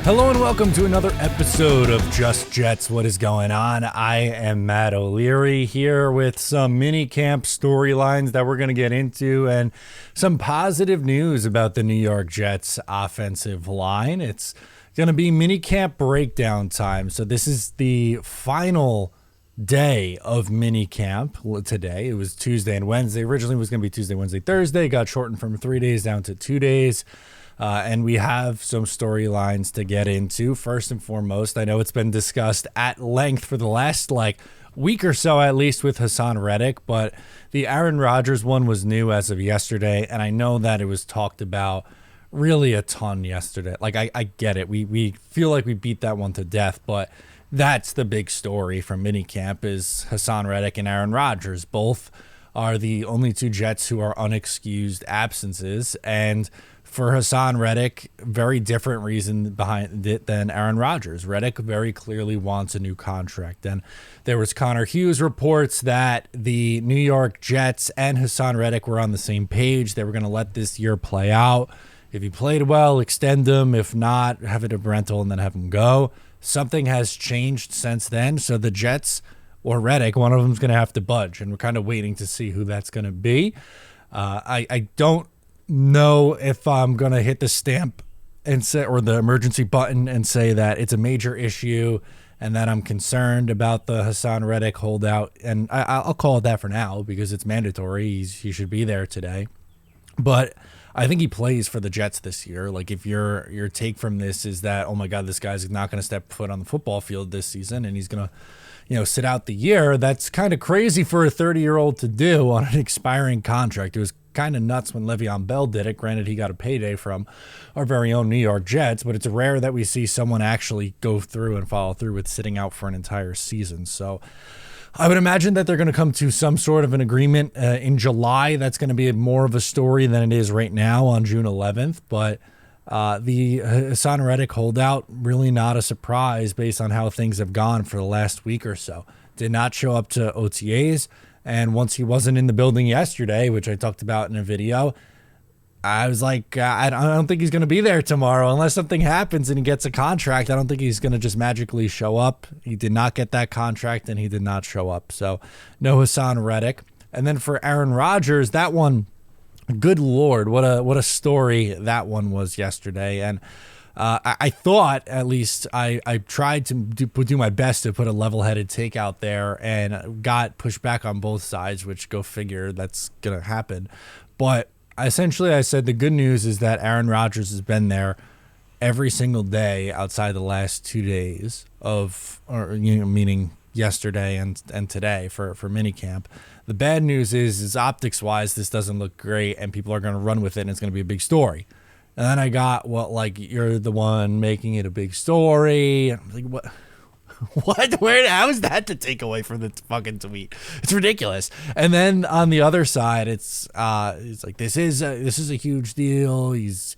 Hello and welcome to another episode of Just Jets. What is going on? I am Matt O'Leary here with some mini camp storylines that we're going to get into and some positive news about the New York Jets offensive line. It's going to be mini camp breakdown time. So this is the final day of mini camp today. It was Tuesday and Wednesday. Originally it was going to be Tuesday, Wednesday, Thursday. Got shortened from 3 days down to 2 days. And we have some storylines to get into. First and foremost, I know it's been discussed at length for the last week or so, at least with Hassan Reddick, but the Aaron Rodgers one was new as of yesterday, and I know that it was talked about really a ton yesterday. I get it. We feel like we beat that one to death, but that's the big story from minicamp is Hassan Reddick and Aaron Rodgers. Both are the only two Jets who are unexcused absences, and for Hassan Reddick, very different reason behind it than Aaron Rodgers. Reddick very clearly wants a new contract. And there was Connor Hughes reports that the New York Jets and Hassan Reddick were on the same page. They were going to let this year play out. If he played well, extend him. If not, have it a rental and then have him go. Something has changed since then. So the Jets or Reddick, one of them is going to have to budge. And we're kind of waiting to see who that's going to be. I don't know if I'm going to hit the stamp and say, or the emergency button and say that it's a major issue and that I'm concerned about the Hassan Reddick holdout. And I'll call it that for now because it's mandatory. He should be there today. But I think he plays for the Jets this year. Like if your take from this is that, oh my God, this guy's not going to step foot on the football field this season and he's going to, sit out the year. That's kind of crazy for a 30-year-old to do on an expiring contract. It was kind of nuts when Le'Veon Bell did it. Granted, he got a payday from our very own New York Jets, but it's rare that we see someone actually go through and follow through with sitting out for an entire season. So I would imagine that they're going to come to some sort of an agreement in July. That's going to be more of a story than it is right now on June 11th. But the Hassan Reddick holdout, really not a surprise based on how things have gone for the last week or so. Did not show up to OTAs. And once he wasn't in the building yesterday, which I talked about in a video, I was like, I don't think he's going to be there tomorrow unless something happens and he gets a contract. I don't think he's going to just magically show up. He did not get that contract and he did not show up. So no Hassan Reddick. And then for Aaron Rodgers, that one, good Lord, what a story that one was yesterday. And I thought, at least, I tried to do my best to put a level-headed take out there and got pushed back on both sides, which go figure, that's going to happen. But essentially I said the good news is that Aaron Rodgers has been there every single day outside the last 2 days meaning yesterday and today for minicamp. The bad news is optics-wise, this doesn't look great and people are going to run with it and it's going to be a big story. And then I got, you're the one making it a big story. I'm like, what? Where? How is that to take away from the fucking tweet? It's ridiculous. And then on the other side, it's like this is a huge deal. He's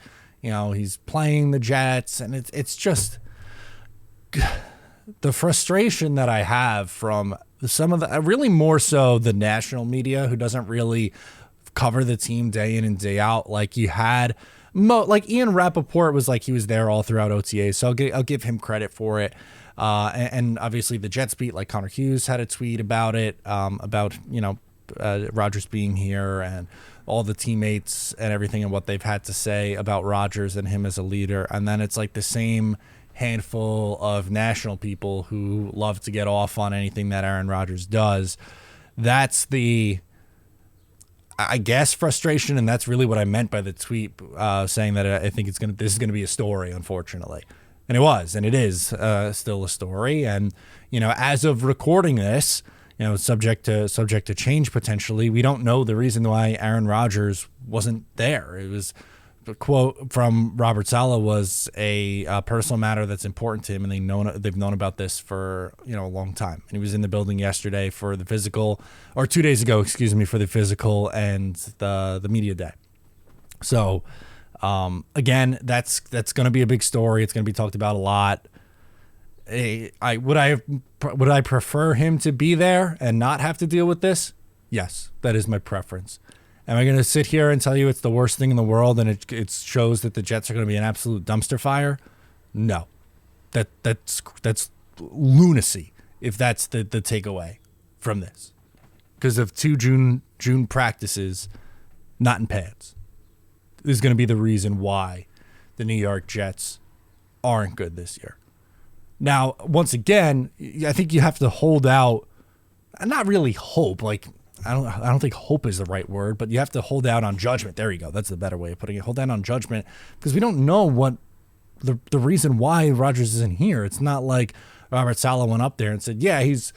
playing the Jets, and it's just the frustration that I have from some of the really more so the national media who doesn't really cover the team day in and day out. Like you had. Ian Rappaport was he was there all throughout OTA, so I'll give him credit for it. And obviously the Jets beat, Connor Hughes had a tweet about it, about Rodgers being here and all the teammates and everything and what they've had to say about Rodgers and him as a leader. And then it's the same handful of national people who love to get off on anything that Aaron Rodgers does. That's the, I guess, frustration, and that's really what I meant by the tweet, saying that I think this is going to be a story, unfortunately. And it was, and it is still a story. And, as of recording this, subject to change potentially, we don't know the reason why Aaron Rodgers wasn't there. It was, the quote from Robert Saleh was a personal matter that's important to him, and they've known about this for a long time. And he was in the building yesterday for the physical, or 2 days ago, for the physical and the media day. So again, that's going to be a big story. It's going to be talked about a lot. Would I prefer him to be there and not have to deal with this? Yes, that is my preference. Am I going to sit here and tell you it's the worst thing in the world and it shows that the Jets are going to be an absolute dumpster fire? No, that's lunacy if that's the takeaway from this, because of two June practices not in pads is going to be the reason why the New York Jets aren't good this year. Now, once again, I think you have to hold out, not really hope, like I don't think hope is the right word, but you have to hold out on judgment. There you go. That's the better way of putting it. Hold out on judgment, because we don't know what the reason why Rodgers isn't here. It's not like Robert Saleh went up there and said, yeah, he's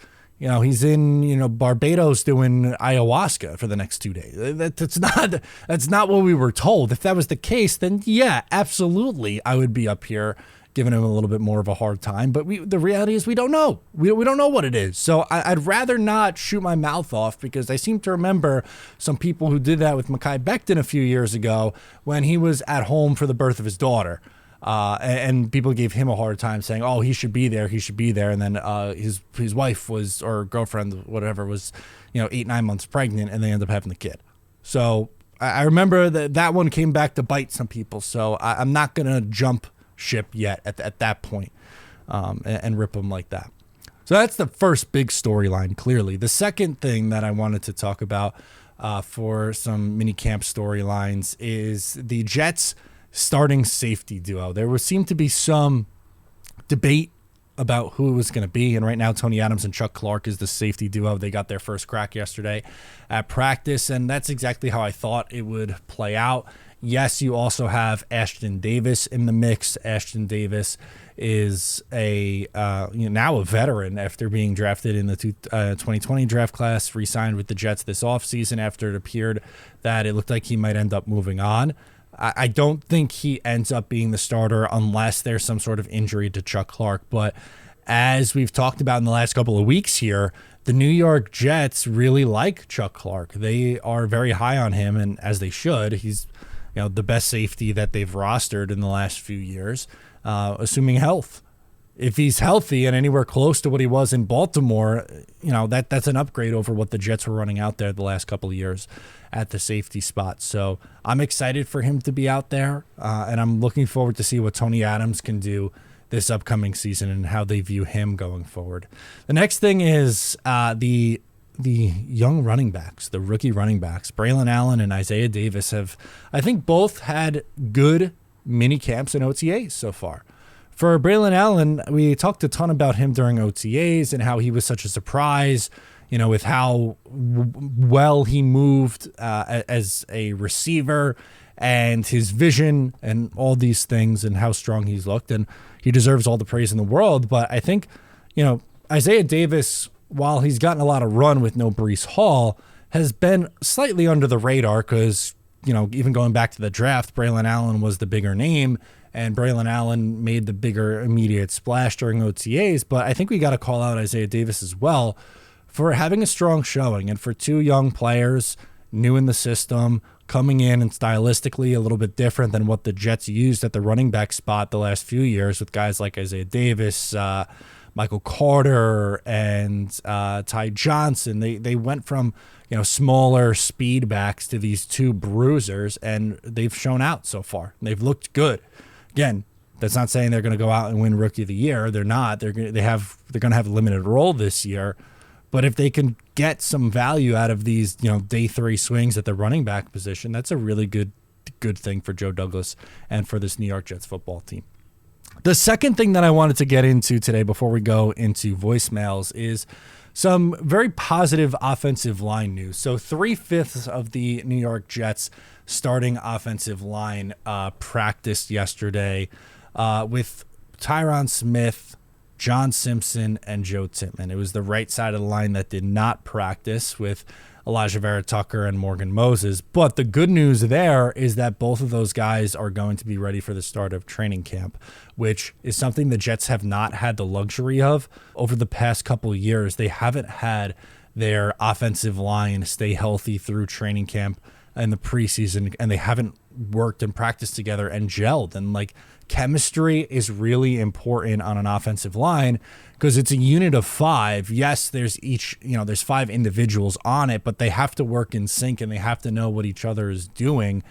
in, Barbados doing ayahuasca for the next 2 days. That's not what we were told. If that was the case, then yeah, absolutely, I would be up here giving him a little bit more of a hard time. But the reality is we don't know. We don't know what it is. So I'd rather not shoot my mouth off, because I seem to remember some people who did that with Mekhi Becton a few years ago when he was at home for the birth of his daughter. And people gave him a hard time saying, oh, he should be there. And then his wife was, or girlfriend, whatever, was, 8-9 months pregnant, and they ended up having the kid. So I remember that one came back to bite some people. So I'm not going to jump ship yet at that point and rip them like that. So that's the first big storyline, clearly. The second thing that I wanted to talk about for some mini camp storylines is the Jets starting safety duo. There seemed to be some debate about who it was going to be, and right now Tony Adams and Chuck Clark is the safety duo. They got their first crack yesterday at practice, and that's exactly how I thought it would play out. Yes, you also have Ashton Davis in the mix. Ashton Davis is now a veteran after being drafted in the 2020 draft class, re-signed with the Jets this offseason after it appeared that it looked like he might end up moving on. I don't think he ends up being the starter unless there's some sort of injury to Chuck Clark. But as we've talked about in the last couple of weeks here, the New York Jets really like Chuck Clark. They are very high on him, and as they should. He's the best safety that they've rostered in the last few years, assuming health. If he's healthy and anywhere close to what he was in Baltimore, that's an upgrade over what the Jets were running out there the last couple of years at the safety spot. So I'm excited for him to be out there, and I'm looking forward to see what Tony Adams can do this upcoming season and how they view him going forward. The next thing is the young running backs, the rookie running backs. Braylon Allen and Isaiah Davis have, I think, both had good mini camps and OTAs so far. For Braylon Allen, we talked a ton about him during OTAs and how he was such a surprise, with how well he moved as a receiver and his vision and all these things and how strong he's looked. And he deserves all the praise in the world. But I think, Isaiah Davis, while he's gotten a lot of run with no Breece Hall, has been slightly under the radar because, even going back to the draft, Braylon Allen was the bigger name, and Braylon Allen made the bigger immediate splash during OTAs. But I think we got to call out Isaiah Davis as well for having a strong showing, and for two young players new in the system, coming in and stylistically a little bit different than what the Jets used at the running back spot the last few years with guys like Isaiah Davis, Michael Carter, and Ty Johnson. They went from smaller speed backs to these two bruisers, and they've shown out so far. They've looked good. Again, that's not saying they're going to go out and win Rookie of the Year. They're not. They're going to have a limited role this year. But if they can get some value out of these, day three swings at the running back position, that's a really good thing for Joe Douglas and for this New York Jets football team. The second thing that I wanted to get into today before we go into voicemails is some very positive offensive line news. So 3/5 of the New York Jets starting offensive line practiced yesterday with Tyron Smith, John Simpson, and Joe Tippmann. It was the right side of the line that did not practice with Elijah Vera-Tucker and Morgan Moses. But the good news there is that both of those guys are going to be ready for the start of training camp, which is something the Jets have not had the luxury of over the past couple of years. They haven't had their offensive line stay healthy through training camp in the preseason, and they haven't worked and practiced together and gelled. And chemistry is really important on an offensive line because it's a unit of 5. Yes, there's 5 individuals on it, but they have to work in sync and they have to know what each other is doing.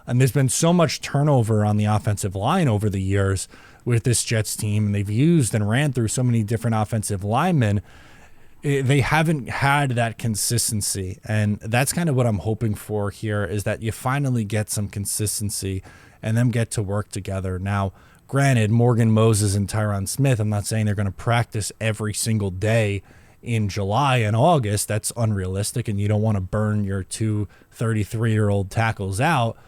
And there's been so much turnover on the offensive line over the years with this Jets team, and they've used and ran through so many different offensive linemen. They haven't had that consistency, and that's kind of what I'm hoping for here, is that you finally get some consistency and them get to work together. Now, granted, Morgan Moses and Tyron Smith, I'm not saying they're going to practice every single day in July and August. That's unrealistic, and you don't want to burn your two 33-year-old tackles out.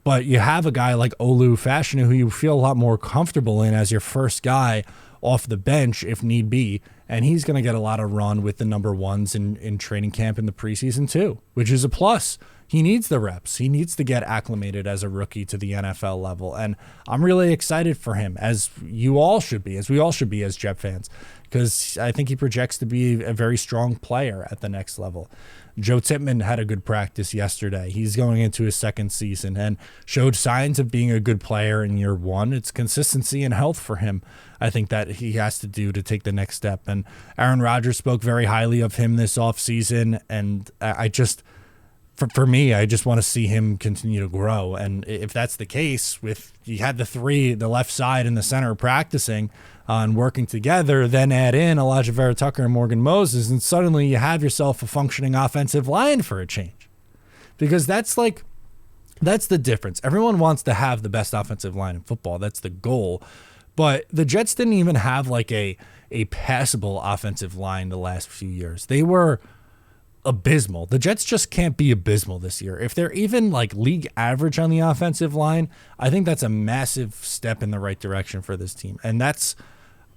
But you have a guy like Olu Fashanu who you feel a lot more comfortable in as your first guy off the bench if need be, and he's going to get a lot of run with the number ones in training camp in the preseason too, which is a plus. He needs the reps. He needs to get acclimated as a rookie to the NFL level, and I'm really excited for him, as you all should be, as we all should be as Jet fans, because I think he projects to be a very strong player at the next level. Joe Tippmann had a good practice yesterday. He's going into his second season and showed signs of being a good player in year one. It's consistency and health for him, I think, that he has to do to take the next step. And Aaron Rodgers spoke very highly of him this offseason, and I just, for me, I just want to see him continue to grow. And if that's the case, with you had the three, the left side and the center practicing and working together, then add in Elijah Vera Tucker and Morgan Moses, and suddenly you have yourself a functioning offensive line for a change. Because that's the difference. Everyone wants to have the best offensive line in football. That's the goal. But the Jets didn't even have like a passable offensive line the last few years. They were abysmal. The Jets just can't be abysmal this year. If they're even like league average on the offensive line, I think that's a massive step in the right direction for this team. And that's,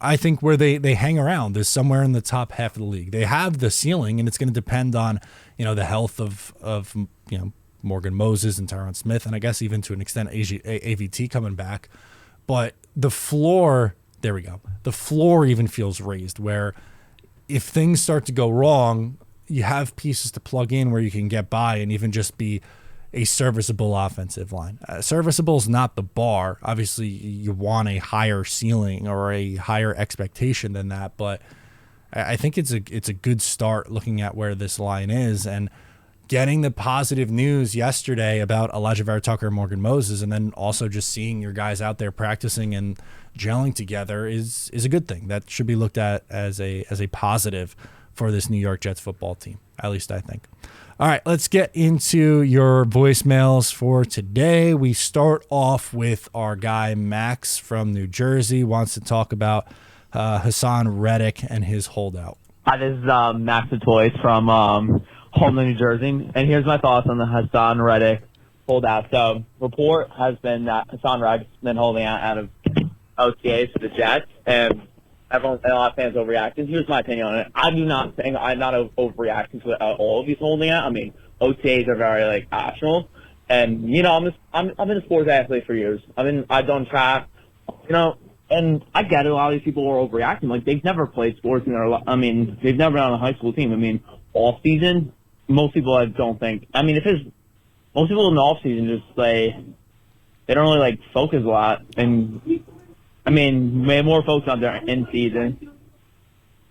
I think, where they hang around, is somewhere in the top half of the league. They have the ceiling, and it's going to depend on, the health of Morgan Moses and Tyron Smith, and I guess even to an extent AVT coming back. But the floor, there we go. The floor even feels raised, where if things start to go wrong, you have pieces to plug in where you can get by and even just be a serviceable offensive line. Serviceable is not the bar. Obviously, you want a higher ceiling or a higher expectation than that, but I think it's a good start looking at where this line is, and getting the positive news yesterday about Elijah Vera Tucker and Morgan Moses, and then also just seeing your guys out there practicing and gelling together is a good thing. That should be looked at as a positive for this New York Jets football team, at least I think. All right, let's get into your voicemails for today. We start off with our guy Max from New Jersey. Wants to talk about Hassan Reddick and his holdout. Hi, this is Max Toys from Holden, New Jersey, and here's my thoughts on the Hassan Reddick holdout. So, report has been that Hassan Reddick's been holding out of OTAs for the Jets, and everyone, a lot of fans overreacting. Here's my opinion on it. I'm not overreacting to all of these holding out. I mean, OTAs are very optional, and I've been a sports athlete for years. I've done track, and I get it. A lot of these people are overreacting. They've never played sports in their life. They've never been on a high school team. Off season, most people I don't think. Most people in the off season just they don't really focus a lot, and we have more focus on their in season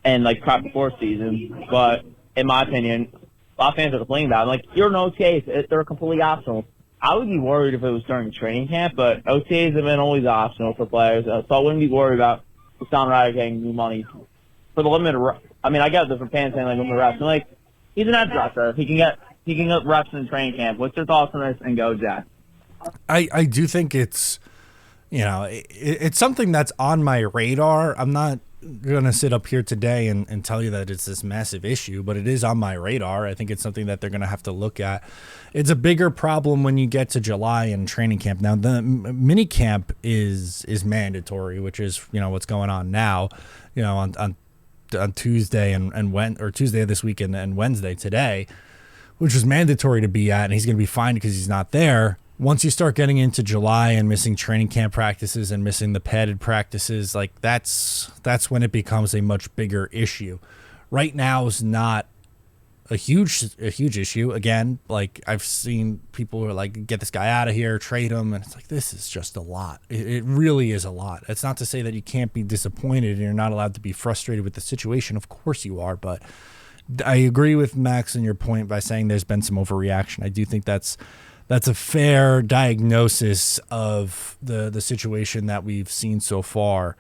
and prep before season. But in my opinion, a lot of fans are complaining about it. You're an OTA, they're completely optional. I would be worried if it was during training camp, but OTAs have been always optional for players, so I wouldn't be worried about Hassan Reddick getting new money for the limited. I get different fans saying limited reps. He's an edge rusher. He can get reps in training camp. What's your thoughts on this? And go, Jack. I do think it's it's something that's on my radar. I'm not going to sit up here today and tell you that it's this massive issue, but it is on my radar. I think it's something that they're going to have to look at. It's a bigger problem when you get to July and training camp. Now, the mini camp is mandatory, which is, what's going on now, on Tuesday or Tuesday of this week and Wednesday today, which was mandatory to be at, and he's going to be fined because he's not there. Once you start getting into July and missing training camp practices and missing the padded practices, that's when it becomes a much bigger issue. Right now is not a huge issue. Again, I've seen people who are get this guy out of here, trade him, and it's this is just a lot. It really is a lot. It's not to say that you can't be disappointed and you're not allowed to be frustrated with the situation. Of course you are, but I agree with Max and your point by saying there's been some overreaction. I do think that's that's a fair diagnosis of the situation that we've seen so far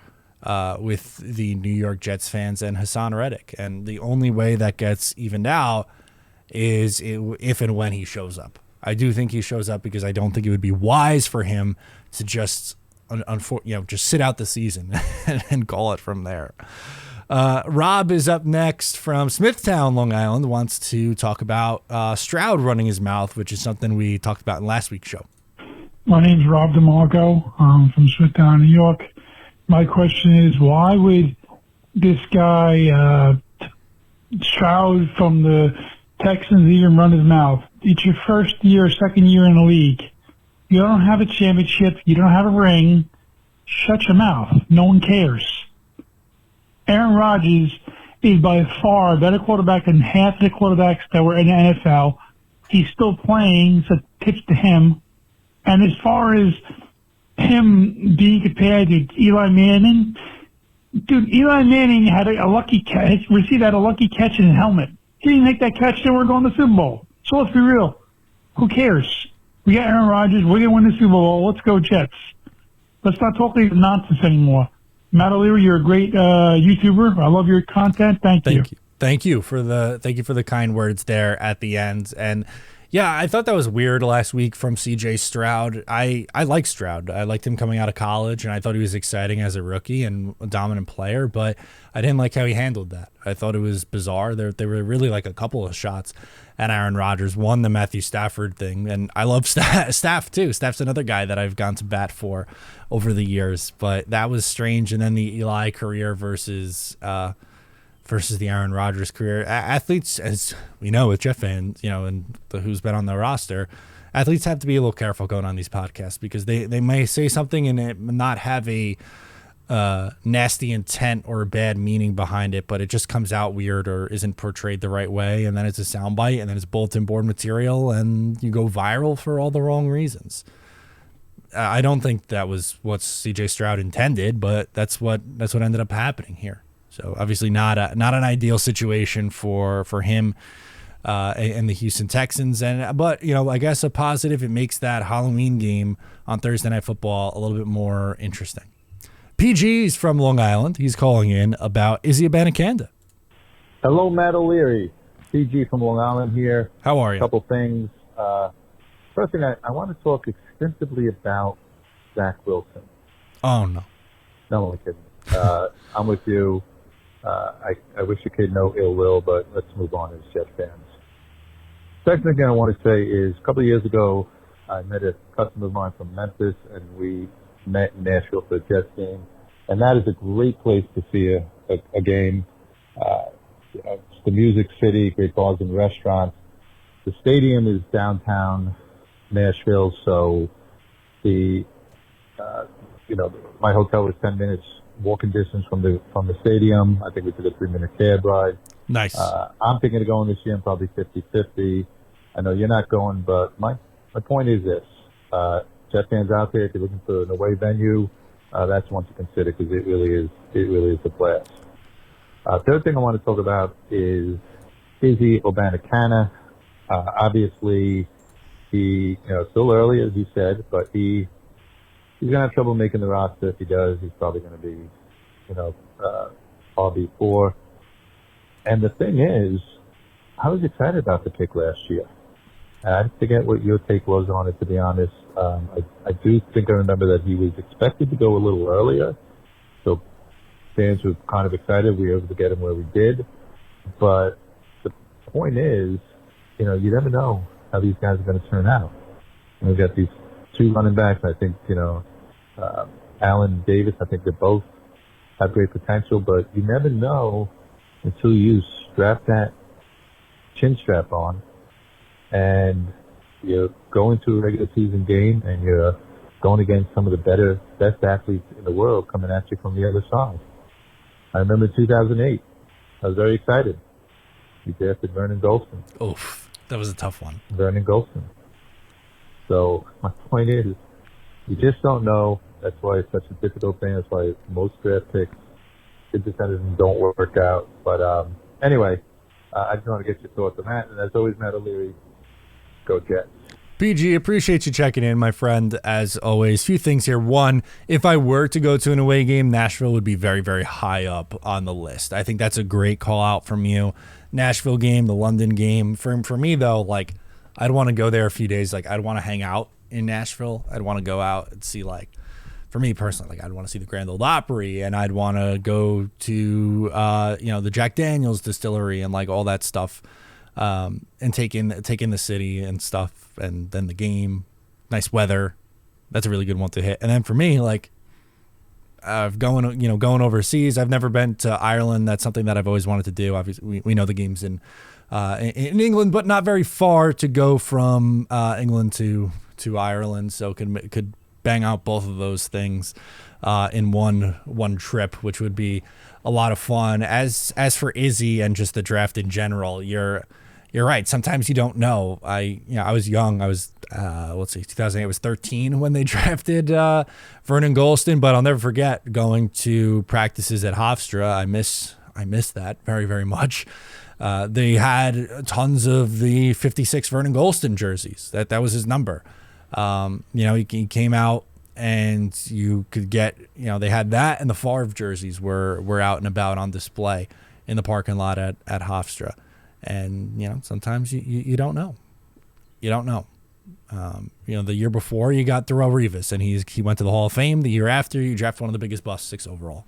with the New York Jets fans and Hassan Reddick. And the only way that gets evened out is if and when he shows up. I do think he shows up because I don't think it would be wise for him to just just sit out the season and call it from there. Rob is up next from Smithtown, Long Island, wants to talk about Stroud running his mouth, which is something we talked about in last week's show. My name's Rob DeMarco. I'm from Smithtown, New York. My question is, why would this guy, Stroud from the Texans, even run his mouth? It's your first year, second year in the league. You don't have a championship. You don't have a ring. Shut your mouth. No one cares. Aaron Rodgers is by far a better quarterback than half the quarterbacks that were in the NFL. He's still playing, so tips to him. And as far as him being compared to Eli Manning, dude, Eli Manning had a lucky catch, received a lucky catch in his helmet. He didn't make that catch, then we're going to the Super Bowl. So let's be real. Who cares? We got Aaron Rodgers. We're going to win the Super Bowl. Let's go Jets. Let's not talk these nonsense anymore. Matt O'Leary, you're a great YouTuber. I love your content. Thank you. Thank you for the kind words there at the end. And yeah, I thought that was weird last week from CJ Stroud. I like Stroud. I liked him coming out of college, and I thought he was exciting as a rookie and a dominant player, but I didn't like how he handled that. I thought it was bizarre. There were really like a couple of shots at Aaron Rodgers. One, the Matthew Stafford thing, and I love Staff too. Staff's another guy that I've gone to bat for over the years, but that was strange. And then the Eli career versus the Aaron Rodgers career. Athletes, as we know with Jet fans, and who's been on the roster, athletes have to be a little careful going on these podcasts because they may say something and it not have a nasty intent or a bad meaning behind it, but it just comes out weird or isn't portrayed the right way, and then it's a soundbite, and then it's bulletin board material, and you go viral for all the wrong reasons. I don't think that was what CJ Stroud intended, but that's what ended up happening here. So obviously not an ideal situation for him and the Houston Texans. But I guess a positive, it makes that Halloween game on Thursday Night Football a little bit more interesting. PG's from Long Island. He's calling in about Izzy Abanikanda. Hello, Matt O'Leary. PG from Long Island here. How are you? A couple things. First thing, I want to talk extensively about Zach Wilson. Oh, no. No, I'm only kidding. I'm with you. I wish the kid no ill will, but let's move on as Jet fans. Second thing I want to say is a couple of years ago, I met a customer of mine from Memphis, and we met in Nashville for a Jets game. And that is a great place to see a game. It's the Music City, great bars and restaurants. The stadium is downtown Nashville, so my hotel was 10 minutes walking distance from the stadium. I think we took a 3-minute cab ride. Nice. I'm thinking of going this year. I'm probably 50-50. I know you're not going, but my point is this. Jet fans out there, if you're looking for an away venue, that's one to consider because it really is a blast. Third thing I want to talk about is Izzy Abanikanda. Obviously, he, still early, as you said, but he's going to have trouble making the roster. If he does, he's probably going to be, RB4. And the thing is, I was excited about the pick last year. And I forget what your take was on it, to be honest. I do think I remember that he was expected to go a little earlier. So fans were kind of excited we were able to get him where we did. But the point is, you never know how these guys are going to turn out. And we've got these two running backs. I think, Allen Davis, I think they both have great potential, but you never know until you strap that chin strap on and you're going to a regular season game and you're going against some of the best athletes in the world coming at you from the other side. I remember 2008. I was very excited. We drafted Vernon Golston. Oof, that was a tough one. Vernon Golston. So my point is, you just don't know. That's why it's such a difficult thing. That's why most draft picks, good defenders don't work out. But anyway, I just want to get your thoughts on that. And as always, Matt O'Leary, go Jets. PG, appreciate you checking in, my friend, as always. Few things here. One, if I were to go to an away game, Nashville would be very, very high up on the list. I think that's a great call out from you. Nashville game, the London game. For me, though, like, I'd want to go there a few days. Like, I'd want to hang out in Nashville. I'd want to go out and see, like, for me personally, like, I'd want to see the Grand Ole Opry, and I'd want to go to, the Jack Daniels distillery and, like, all that stuff. And take in the city and stuff, and then the game, nice weather. That's a really good one to hit. And then for me, like, going overseas. I've never been to Ireland. That's something that I've always wanted to do. Obviously, we know the games in England, but not very far to go from England to Ireland. So could bang out both of those things in one trip, which would be a lot of fun. As for Izzy and just the draft in general, you're right. Sometimes you don't know. I was young. I was 2008. I was 13 when they drafted Vernon Gholston, but I'll never forget going to practices at Hofstra. I miss that very, very much. They had tons of the 56 Vernon Gholston jerseys. That was his number. He came out and you could get, they had that, and the Favre jerseys were out and about on display in the parking lot at Hofstra. And, sometimes you don't know. You don't know. The year before you got Darrelle Revis, and he went to the Hall of Fame. The year after, you draft one of the biggest busts, 6 overall.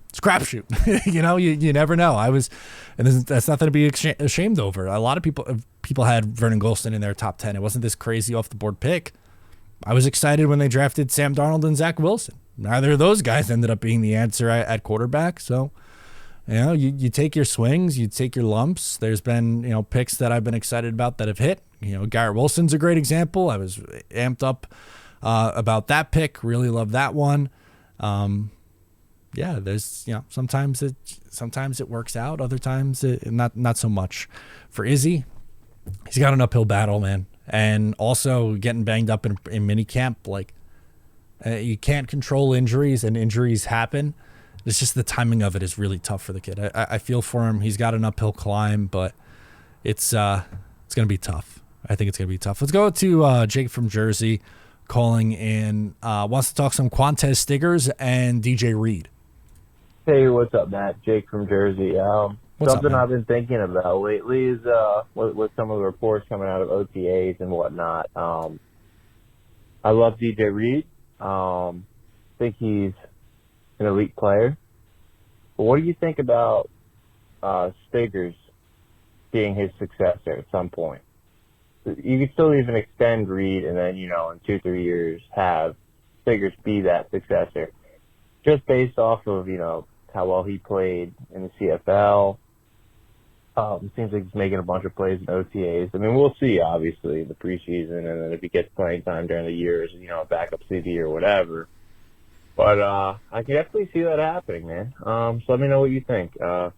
It's crapshoot. You never know. That's nothing to be ashamed over. A lot of people had Vernon Gholston in their top 10. It wasn't this crazy off the board pick. I was excited when they drafted Sam Darnold and Zach Wilson. Neither of those guys ended up being the answer at quarterback. So, you take your swings, you take your lumps. There's been, picks that I've been excited about that have hit. Garrett Wilson's a great example. I was amped up about that pick. Really love that one. There's, sometimes it works out. Other times not so much. For Izzy, he's got an uphill battle, man. And also getting banged up in minicamp, like, you can't control injuries, and injuries happen. It's just the timing of it is really tough for the kid. I feel for him. He's got an uphill climb, but it's going to be tough. I think it's going to be tough. Let's go to Jake from Jersey calling in. Wants to talk some Quantez Stiggers and DJ Reed. Hey, what's up, Matt? Jake from Jersey. Something I've been thinking about lately is with some of the reports coming out of OTAs and whatnot. I love DJ Reed. Think he's an elite player. But what do you think about Stiggers being his successor at some point? You could still even extend Reed and then, in 2-3 years have Stiggers be that successor. Just based off of, how well he played in the CFL. It seems like he's making a bunch of plays in OTAs. I mean, we'll see, obviously, in the preseason, and then if he gets playing time during the years, a backup CD or whatever. But I can definitely see that happening, man. So let me know what you think. Go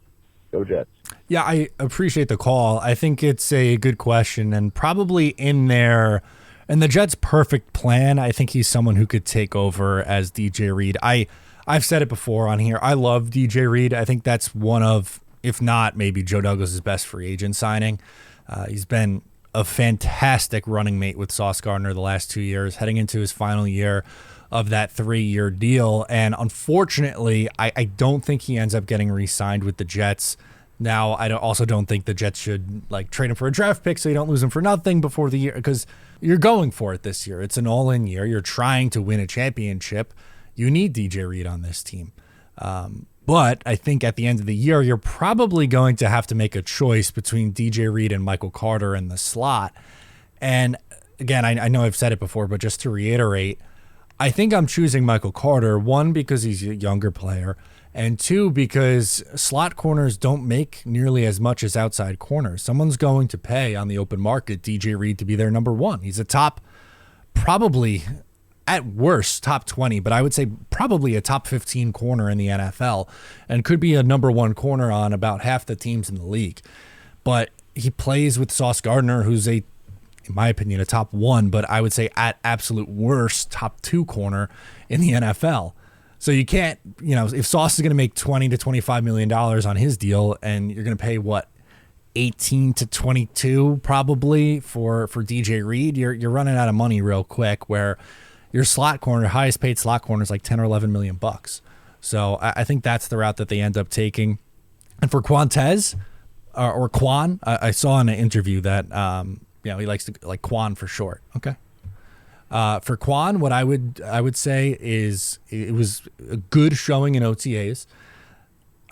Jets. Yeah, I appreciate the call. I think it's a good question, and probably in the Jets' perfect plan, I think he's someone who could take over as DJ Reed. I've said it before on here. I love DJ Reed. I think that's one of, if not maybe Joe Douglas's best free agent signing. He's been a fantastic running mate with Sauce Gardner the last 2 years, heading into his final year of that 3-year deal. And unfortunately, I don't think he ends up getting re-signed with the Jets. Now, I also don't think the Jets should trade him for a draft pick so you don't lose him for nothing before the year, because you're going for it this year. It's an all-in year. You're trying to win a championship. You need DJ Reed on this team. But I think at the end of the year, you're probably going to have to make a choice between DJ Reed and Michael Carter in the slot. And again, I know I've said it before, but just to reiterate, I think I'm choosing Michael Carter, one, because he's a younger player, and two, because slot corners don't make nearly as much as outside corners. Someone's going to pay on the open market DJ Reed to be their number one. He's a top, probably at worst, top 20, but I would say probably a top 15 corner in the NFL, and could be a number one corner on about half the teams in the league. But he plays with Sauce Gardner, who's in my opinion, a top one, but I would say at absolute worst, top 2 corner in the NFL. So you can't, if Sauce is going to make $20 to $25 million on his deal, and you're going to pay 18 to 22 probably for DJ Reed, you're running out of money real quick, where your slot corner, highest paid slot corner, is like 10 or 11 million bucks. So I think that's the route that they end up taking. And for Quantez or Quan, I saw in an interview that he likes to like Quan for short. Okay. For Quan, what I would say is it was a good showing in OTAs.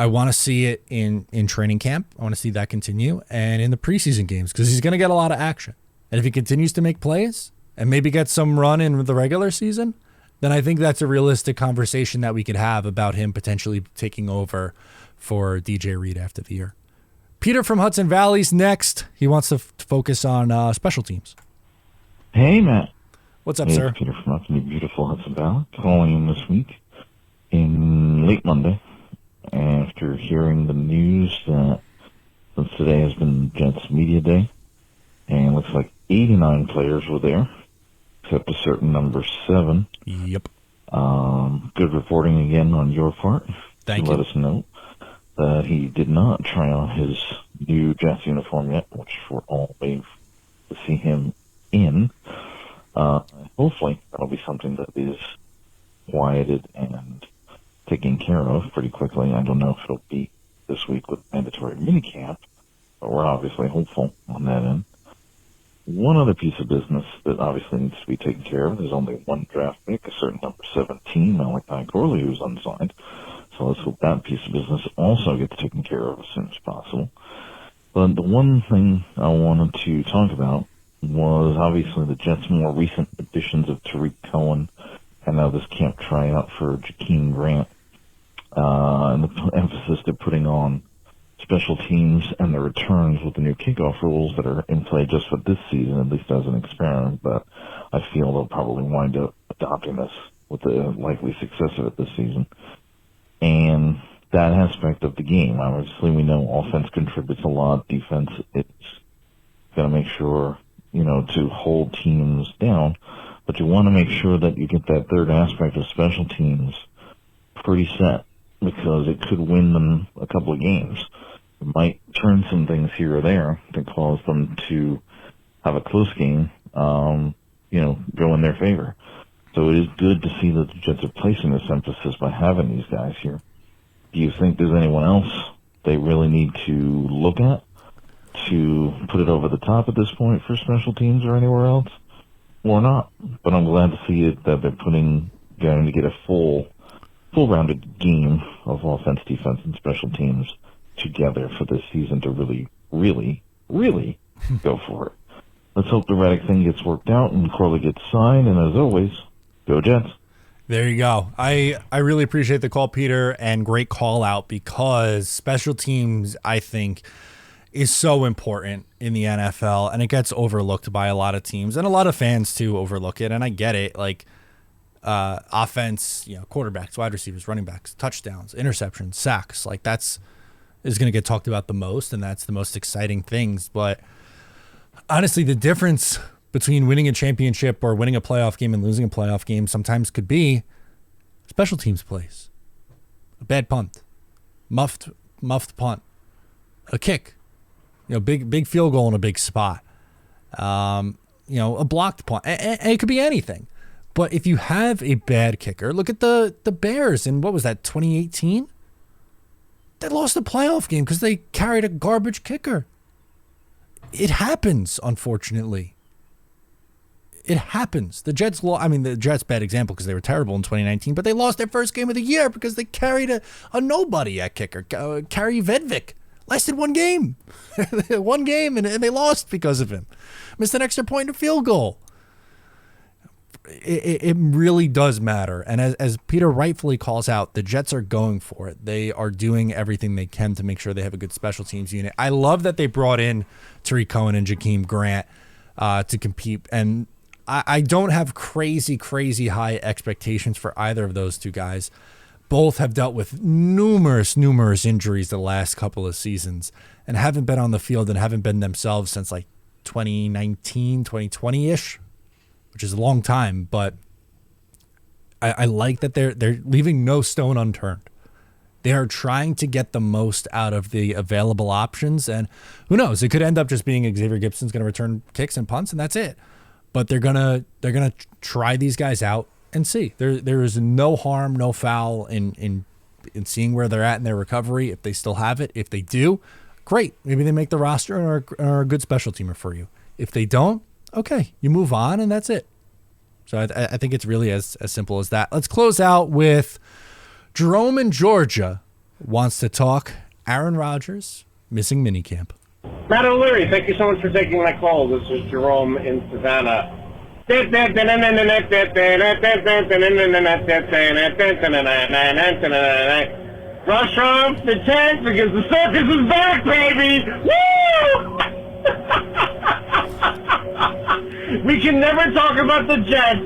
I want to see it in training camp. I want to see that continue, and in the preseason games, because he's going to get a lot of action. And if he continues to make plays and maybe get some run in the regular season, then I think that's a realistic conversation that we could have about him potentially taking over for DJ Reed after the year. Peter from Hudson Valley's next. He wants to focus on special teams. Hey, Matt. What's up, sir? It's Peter from Hudson, beautiful Hudson Valley, calling in this week in late Monday after hearing the news that since today has been Jets Media Day, and looks like 89 players were there, except a certain number 7. Yep. Good reporting again on your part. Thank you. Let us know that he did not try on his new Jets uniform yet, which we're all waiting to see him in. Hopefully that'll be something that is quieted and taken care of pretty quickly. I don't know if it'll be this week with mandatory minicamp, but we're obviously hopeful on that end. One other piece of business that obviously needs to be taken care of, there's only one draft pick, a certain number 17, Malachi Corley, who's unsigned. So let's hope that piece of business also gets taken care of as soon as possible. But the one thing I wanted to talk about was obviously the Jets' more recent additions of Tariq Cohen and now this camp tryout for Jakeem Grant, and the emphasis they're putting on special teams and the returns with the new kickoff rules that are in play just for this season, at least as an experiment. But I feel they'll probably wind up adopting this with the likely success of it this season. And that aspect of the game, obviously we know offense contributes a lot, defense, it's going to make sure, to hold teams down, but you want to make sure that you get that third aspect of special teams pretty set, because it could win them a couple of games. It might turn some things here or there to cause them to have a close game, go in their favor. So it is good to see that the Jets are placing this emphasis by having these guys here. Do you think there's anyone else they really need to look at to put it over the top at this point for special teams or anywhere else? Or not? But I'm glad to see it that they're going to get a full-rounded game of offense, defense, and special teams together for this season to really, really, really go for it. Let's hope the Reddick thing gets worked out and Corley gets signed, and as always, go Jets. There you go. I really appreciate the call, Peter, and great call out, because special teams, I think, is so important in the NFL, and it gets overlooked by a lot of teams, and a lot of fans too overlook it, and I get it. Like offense, quarterbacks, wide receivers, running backs, touchdowns, interceptions, sacks, like is going to get talked about the most, and that's the most exciting things. But honestly, the difference between winning a championship or winning a playoff game and losing a playoff game sometimes could be special teams plays, a bad punt, muffed punt, a kick, big field goal in a big spot, a blocked punt, and it could be anything. But if you have a bad kicker, look at the Bears in, what was that, 2018? They lost the playoff game because they carried a garbage kicker. It happens, unfortunately. It happens. The Jets, the Jets, bad example because they were terrible in 2019, but they lost their first game of the year because they carried a nobody at kicker. Kari Vedvik lasted one game. One game, and they lost because of him. Missed an extra point and a field goal. It really does matter. And as Peter rightfully calls out, the Jets are going for it. They are doing everything they can to make sure they have a good special teams unit. I love that they brought in Tariq Cohen and Jakeem Grant to compete. And I don't have crazy high expectations for either of those two guys. Both have dealt with numerous injuries the last couple of seasons and haven't been on the field and haven't been themselves since like 2019, 2020-ish, which is a long time. But I like that they're leaving no stone unturned. They are trying to get the most out of the available options, and who knows? It could end up just being Xavier Gibson's going to return kicks and punts, and that's it. But they're gonna try these guys out and see. There is no harm, no foul in seeing where they're at in their recovery. If they still have it, if they do, great. Maybe they make the roster and are a good special teamer for you. If they don't, okay, you move on, and that's it. So I think it's really as simple as that. Let's close out with Jerome in Georgia wants to talk Aaron Rodgers missing minicamp. Matt O'Leary, thank you so much for taking my call. This is Jerome in Savannah. Rush off the tent because the circus is back, baby! Woo! We can never talk about the Jets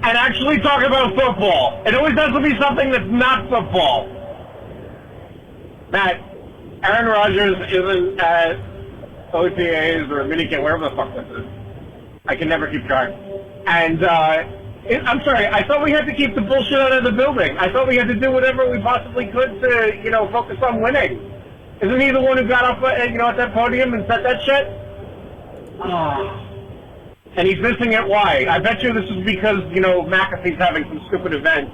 and actually talk about football. It always has to be something that's not football. Matt, Aaron Rodgers isn't at OTAs or minicamp, wherever the fuck this is. I can never keep track. And I'm sorry, I thought we had to keep the bullshit out of the building. I thought we had to do whatever we possibly could to, focus on winning. Isn't he the one who got up, at that podium and said that shit? Oh. And he's missing it. Why? I bet you this is because, McAfee's having some stupid event,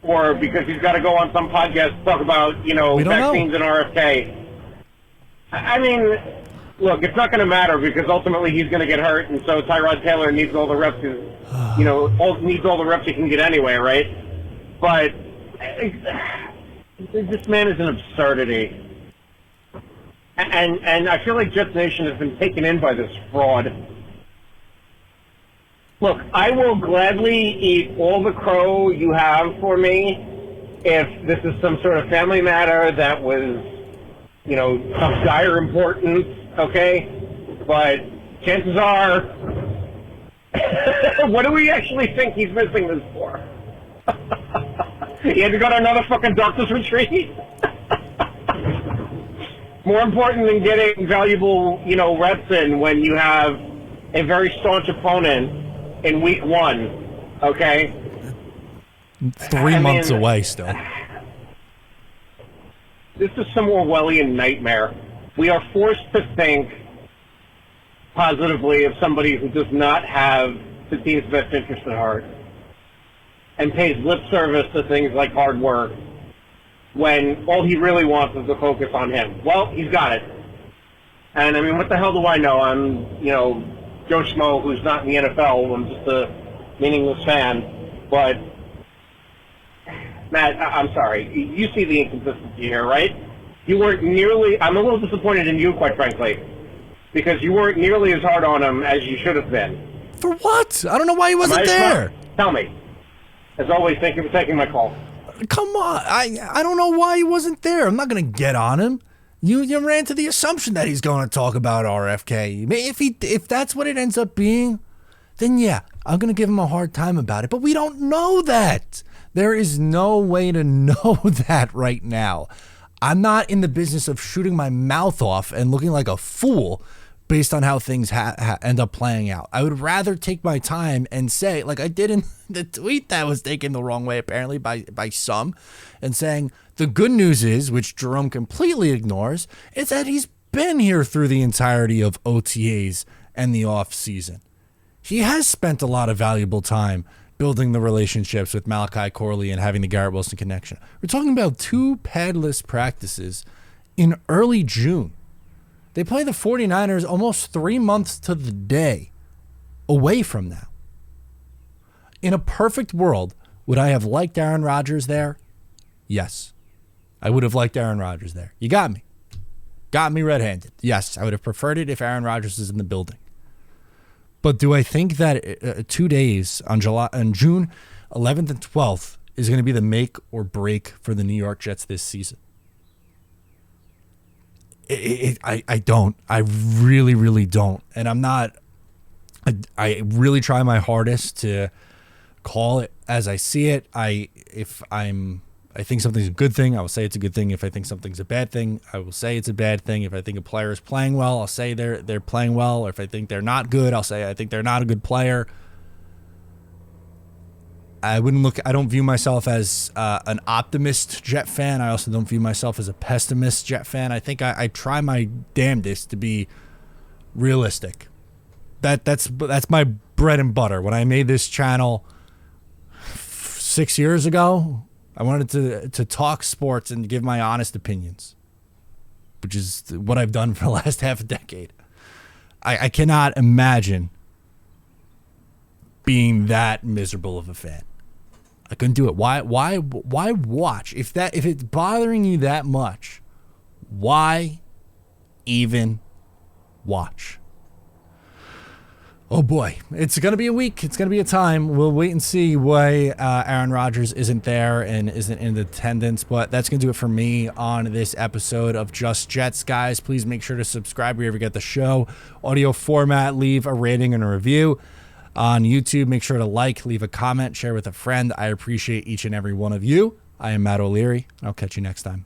or because he's got to go on some podcast to talk about, vaccines and RFK. I mean, look, it's not going to matter because ultimately he's going to get hurt, and so Tyrod Taylor needs all the reps, needs all the reps he can get anyway, right? But this man is an absurdity. And I feel like Jets Nation has been taken in by this fraud. Look, I will gladly eat all the crow you have for me if this is some sort of family matter that was, of dire importance, okay? But chances are, what do we actually think he's missing this for? He had to go to another fucking doctor's retreat? More important than getting valuable, reps in when you have a very staunch opponent in week 1, okay? 3 months away still. This is some Orwellian nightmare. We are forced to think positively of somebody who does not have the team's best interest at heart and pays lip service to things like hard work when all he really wants is to focus on him. Well, he's got it. And, I mean, what the hell do I know? I'm, Joe Schmo, who's not in the NFL. I'm just a meaningless fan. But, Matt, I'm sorry. You see the inconsistency here, right? You weren't nearly... I'm a little disappointed in you, quite frankly, because you weren't nearly as hard on him as you should have been. For what? I don't know why he wasn't there. Tell me. As always, thank you for taking my call. Come on. I don't know why he wasn't there. I'm not going to get on him. You ran to the assumption that he's going to talk about RFK. If that's what it ends up being, then yeah, I'm going to give him a hard time about it. But we don't know that. There is no way to know that right now. I'm not in the business of shooting my mouth off and looking like a fool based on how things end up playing out. I would rather take my time and say, like I did in the tweet that was taken the wrong way apparently by some, and saying the good news is, which Jerome completely ignores, is that he's been here through the entirety of OTAs and the off season. He has spent a lot of valuable time building the relationships with Malachi Corley and having the Garrett Wilson connection. We're talking about 2 padless practices in early June. They play the 49ers almost 3 months to the day away from now. In a perfect world, would I have liked Aaron Rodgers there? Yes. I would have liked Aaron Rodgers there. You got me. Got me red-handed. Yes, I would have preferred it if Aaron Rodgers is in the building. But do I think that 2 days on June 11th and 12th is going to be the make or break for the New York Jets this season? I don't. I really, really don't. And I'm not. I really try my hardest to call it as I see it. I think something's a good thing, I will say it's a good thing. If I think something's a bad thing, I will say it's a bad thing. If I think a player is playing well, I'll say they're playing well. Or if I think they're not good, I'll say I think they're not a good player. I don't view myself as an optimist Jet fan. I also don't view myself as a pessimist Jet fan. I think I try my damnedest to be realistic. That's my bread and butter. When I made this channel 6 years ago, I wanted to talk sports and give my honest opinions, which is what I've done for the last half a decade. I cannot imagine being that miserable of a fan. I couldn't do it. Why watch? If it's bothering you that much, why even watch? Oh boy, it's going to be a week. It's going to be a time. We'll wait and see why Aaron Rodgers isn't there and isn't in attendance. But that's going to do it for me on this episode of Just Jets, guys. Please make sure to subscribe wherever you get the show. Audio format, leave a rating and a review. On YouTube, make sure to leave a comment, share with a friend. I appreciate each and every one of you. I am Matt O'Leary. I'll catch you next time.